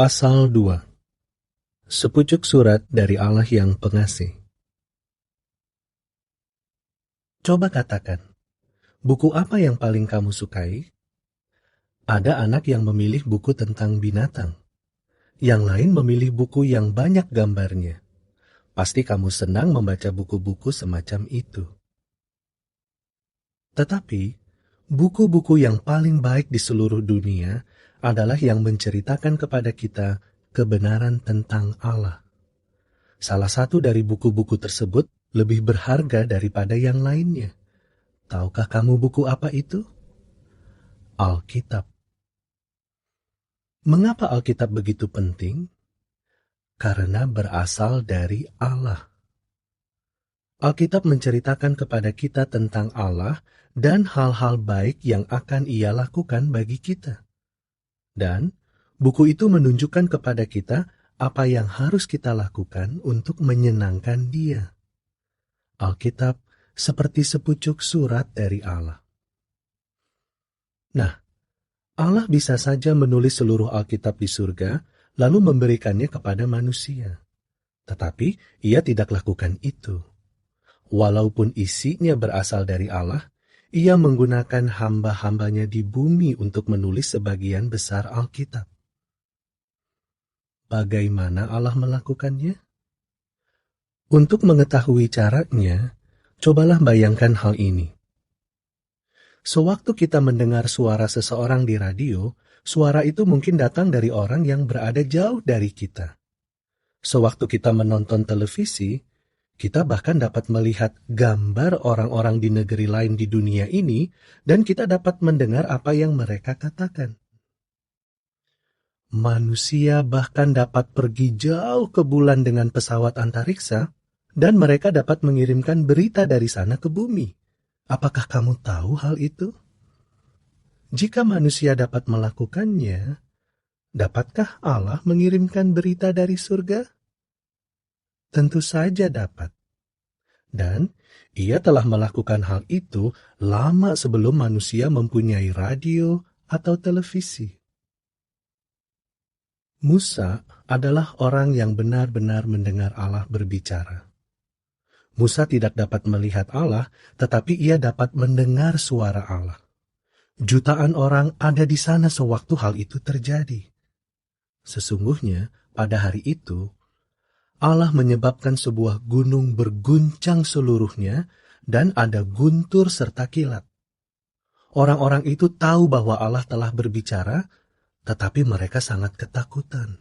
Pasal 2. Sepucuk surat dari Allah yang pengasih. Coba katakan, buku apa yang paling kamu sukai? Ada anak yang memilih buku tentang binatang. Yang lain memilih buku yang banyak gambarnya. Pasti kamu senang membaca buku-buku semacam itu. Tetapi, buku-buku yang paling baik di seluruh dunia adalah yang menceritakan kepada kita kebenaran tentang Allah. Salah satu dari buku-buku tersebut lebih berharga daripada yang lainnya. Tahukah kamu buku apa itu? Alkitab. Mengapa Alkitab begitu penting? Karena berasal dari Allah. Alkitab menceritakan kepada kita tentang Allah dan hal-hal baik yang akan Ia lakukan bagi kita. Dan buku itu menunjukkan kepada kita apa yang harus kita lakukan untuk menyenangkan Dia. Alkitab seperti sepucuk surat dari Allah. Nah, Allah bisa saja menulis seluruh Alkitab di surga, lalu memberikannya kepada manusia. Tetapi Ia tidak lakukan itu. Walaupun isinya berasal dari Allah, Ia menggunakan hamba-hambanya di bumi untuk menulis sebagian besar Alkitab. Bagaimana Allah melakukannya? Untuk mengetahui caranya, cobalah bayangkan hal ini. Sewaktu kita mendengar suara seseorang di radio, suara itu mungkin datang dari orang yang berada jauh dari kita. Sewaktu kita menonton televisi, kita bahkan dapat melihat gambar orang-orang di negeri lain di dunia ini, dan kita dapat mendengar apa yang mereka katakan. Manusia bahkan dapat pergi jauh ke bulan dengan pesawat antariksa, dan mereka dapat mengirimkan berita dari sana ke bumi. Apakah kamu tahu hal itu? Jika manusia dapat melakukannya, dapatkah Allah mengirimkan berita dari surga? Tentu saja dapat. Dan Ia telah melakukan hal itu lama sebelum manusia mempunyai radio atau televisi. Musa adalah orang yang benar-benar mendengar Allah berbicara. Musa tidak dapat melihat Allah, tetapi ia dapat mendengar suara Allah. Jutaan orang ada di sana sewaktu hal itu terjadi. Sesungguhnya, pada hari itu, Allah menyebabkan sebuah gunung berguncang seluruhnya dan ada guntur serta kilat. Orang-orang itu tahu bahwa Allah telah berbicara, tetapi mereka sangat ketakutan.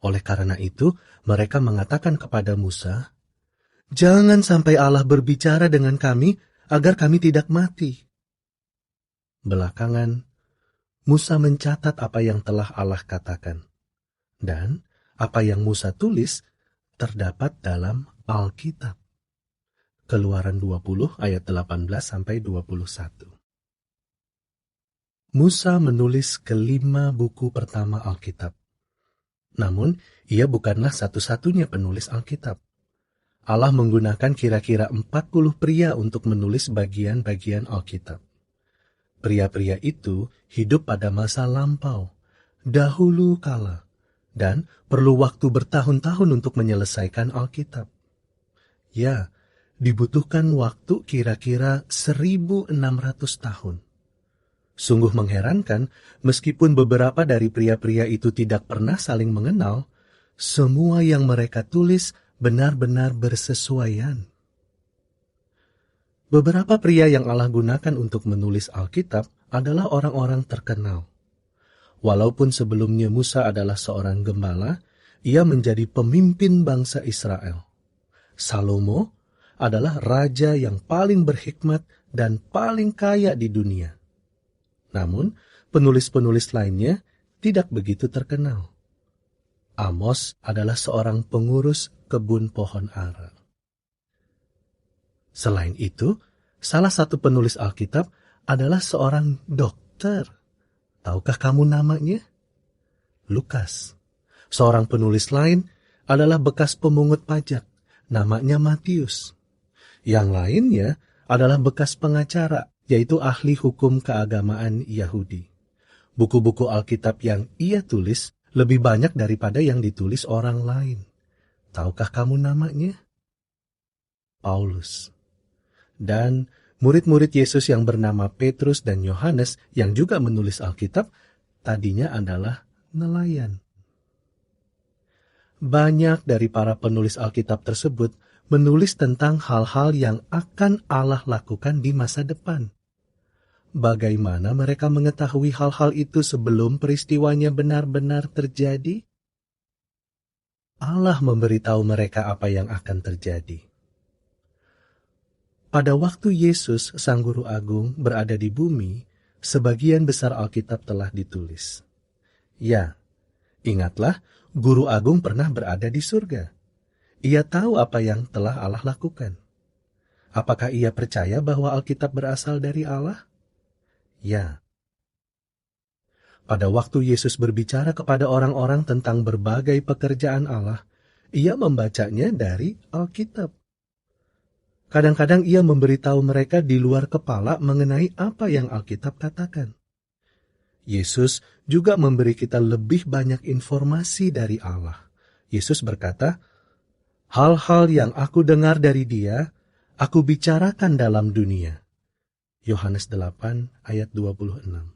Oleh karena itu, mereka mengatakan kepada Musa, "Jangan sampai Allah berbicara dengan kami agar kami tidak mati." Belakangan, Musa mencatat apa yang telah Allah katakan. Dan apa yang Musa tulis terdapat dalam Alkitab. Keluaran 20 ayat 18-21. Musa menulis kelima buku pertama Alkitab. Namun, ia bukanlah satu-satunya penulis Alkitab. Allah menggunakan kira-kira 40 pria untuk menulis bagian-bagian Alkitab. Pria-pria itu hidup pada masa lampau, dahulu kala, dan perlu waktu bertahun-tahun untuk menyelesaikan Alkitab. Ya, dibutuhkan waktu kira-kira 1600 tahun. Sungguh mengherankan, meskipun beberapa dari pria-pria itu tidak pernah saling mengenal, semua yang mereka tulis benar-benar bersesuaian. Beberapa pria yang Allah gunakan untuk menulis Alkitab adalah orang-orang terkenal. Walaupun sebelumnya Musa adalah seorang gembala, ia menjadi pemimpin bangsa Israel. Salomo adalah raja yang paling berhikmat dan paling kaya di dunia. Namun, penulis-penulis lainnya tidak begitu terkenal. Amos adalah seorang pengurus kebun pohon ara. Selain itu, salah satu penulis Alkitab adalah seorang dokter. Tahukah kamu namanya? Lukas. Seorang penulis lain adalah bekas pemungut pajak. Namanya Matius. Yang lainnya adalah bekas pengacara, yaitu ahli hukum keagamaan Yahudi. Buku-buku Alkitab yang ia tulis lebih banyak daripada yang ditulis orang lain. Tahukah kamu namanya? Paulus. Dan murid-murid Yesus yang bernama Petrus dan Yohanes yang juga menulis Alkitab tadinya adalah nelayan. Banyak dari para penulis Alkitab tersebut menulis tentang hal-hal yang akan Allah lakukan di masa depan. Bagaimana mereka mengetahui hal-hal itu sebelum peristiwanya benar-benar terjadi? Allah memberitahu mereka apa yang akan terjadi. Pada waktu Yesus, Sang Guru Agung, berada di bumi, sebagian besar Alkitab telah ditulis. Ya, ingatlah, Guru Agung pernah berada di surga. Ia tahu apa yang telah Allah lakukan. Apakah ia percaya bahwa Alkitab berasal dari Allah? Ya. Pada waktu Yesus berbicara kepada orang-orang tentang berbagai pekerjaan Allah, ia membacanya dari Alkitab. Kadang-kadang ia memberitahu mereka di luar kepala mengenai apa yang Alkitab katakan. Yesus juga memberi kita lebih banyak informasi dari Allah. Yesus berkata, "Hal-hal yang aku dengar dari Dia, aku bicarakan dalam dunia." Yohanes 8 ayat 26.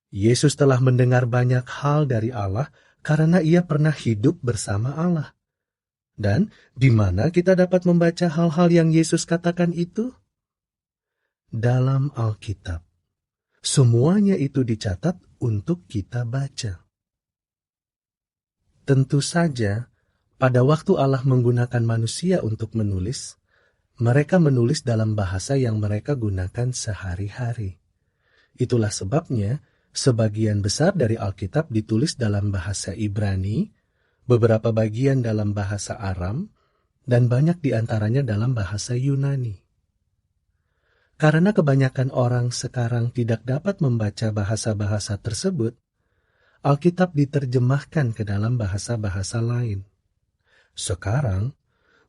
Yesus telah mendengar banyak hal dari Allah karena ia pernah hidup bersama Allah. Dan di mana kita dapat membaca hal-hal yang Yesus katakan itu? Dalam Alkitab. Semuanya itu dicatat untuk kita baca. Tentu saja, pada waktu Allah menggunakan manusia untuk menulis, mereka menulis dalam bahasa yang mereka gunakan sehari-hari. Itulah sebabnya, sebagian besar dari Alkitab ditulis dalam bahasa Ibrani, beberapa bagian dalam bahasa Aram, dan banyak di antaranya dalam bahasa Yunani. Karena kebanyakan orang sekarang tidak dapat membaca bahasa-bahasa tersebut, Alkitab diterjemahkan ke dalam bahasa-bahasa lain. Sekarang,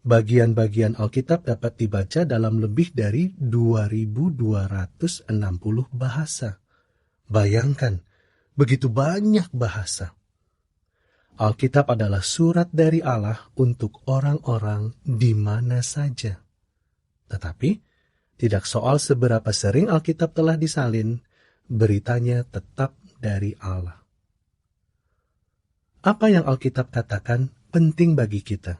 bagian-bagian Alkitab dapat dibaca dalam lebih dari 2.260 bahasa. Bayangkan, begitu banyak bahasa. Alkitab adalah surat dari Allah untuk orang-orang di mana saja. Tetapi, tidak soal seberapa sering Alkitab telah disalin, beritanya tetap dari Allah. Apa yang Alkitab katakan penting bagi kita.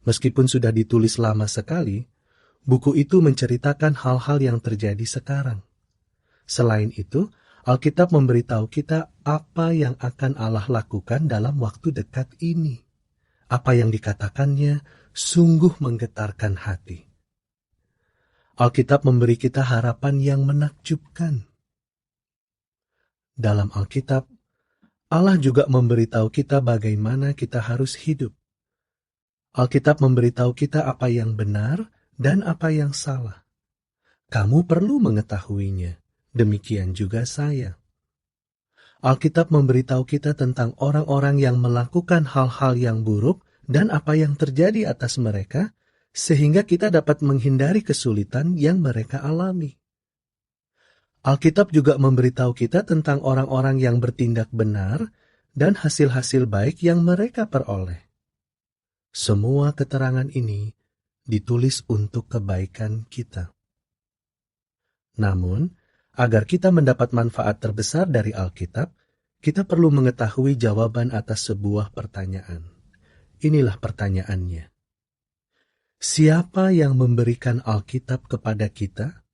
Meskipun sudah ditulis lama sekali, buku itu menceritakan hal-hal yang terjadi sekarang. Selain itu, Alkitab memberitahu kita apa yang akan Allah lakukan dalam waktu dekat ini. Apa yang dikatakannya sungguh menggetarkan hati. Alkitab memberi kita harapan yang menakjubkan. Dalam Alkitab, Allah juga memberitahu kita bagaimana kita harus hidup. Alkitab memberitahu kita apa yang benar dan apa yang salah. Kamu perlu mengetahuinya. Demikian juga saya. Alkitab memberitahu kita tentang orang-orang yang melakukan hal-hal yang buruk dan apa yang terjadi atas mereka, sehingga kita dapat menghindari kesulitan yang mereka alami. Alkitab juga memberitahu kita tentang orang-orang yang bertindak benar dan hasil-hasil baik yang mereka peroleh. Semua keterangan ini ditulis untuk kebaikan kita. Namun, agar kita mendapat manfaat terbesar dari Alkitab, kita perlu mengetahui jawaban atas sebuah pertanyaan. Inilah pertanyaannya. Siapa yang memberikan Alkitab kepada kita?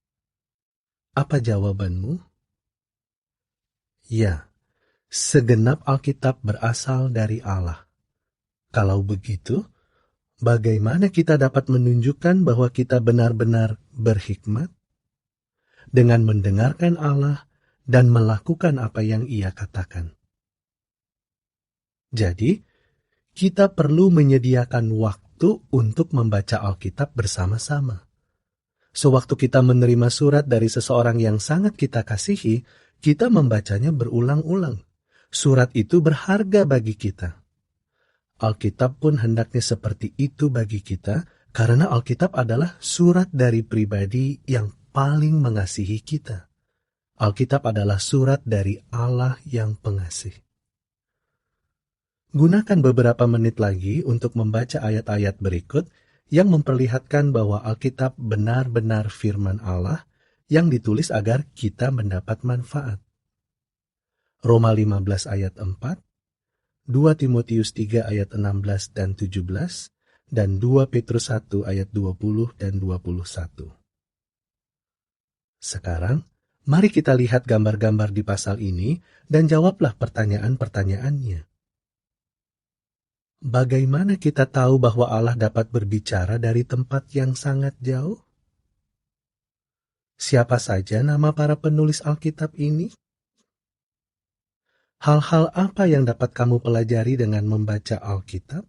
Apa jawabanmu? Ya, segenap Alkitab berasal dari Allah. Kalau begitu, bagaimana kita dapat menunjukkan bahwa kita benar-benar berhikmat? Dengan mendengarkan Allah dan melakukan apa yang Ia katakan. Jadi, kita perlu menyediakan waktu untuk membaca Alkitab bersama-sama. Sewaktu kita menerima surat dari seseorang yang sangat kita kasihi, kita membacanya berulang-ulang. Surat itu berharga bagi kita. Alkitab pun hendaknya seperti itu bagi kita, karena Alkitab adalah surat dari pribadi yang paling mengasihi kita. Alkitab adalah surat dari Allah yang pengasih. Gunakan beberapa menit lagi untuk membaca ayat-ayat berikut yang memperlihatkan bahwa Alkitab benar-benar firman Allah yang ditulis agar kita mendapat manfaat. Roma 15 ayat 4, 2 Timotius 3 ayat 16 dan 17, dan 2 Petrus 1 ayat 20 dan 21. Sekarang, mari kita lihat gambar-gambar di pasal ini dan jawablah pertanyaan-pertanyaannya. Bagaimana kita tahu bahwa Allah dapat berbicara dari tempat yang sangat jauh? Siapa saja nama para penulis Alkitab ini? Hal-hal apa yang dapat kamu pelajari dengan membaca Alkitab?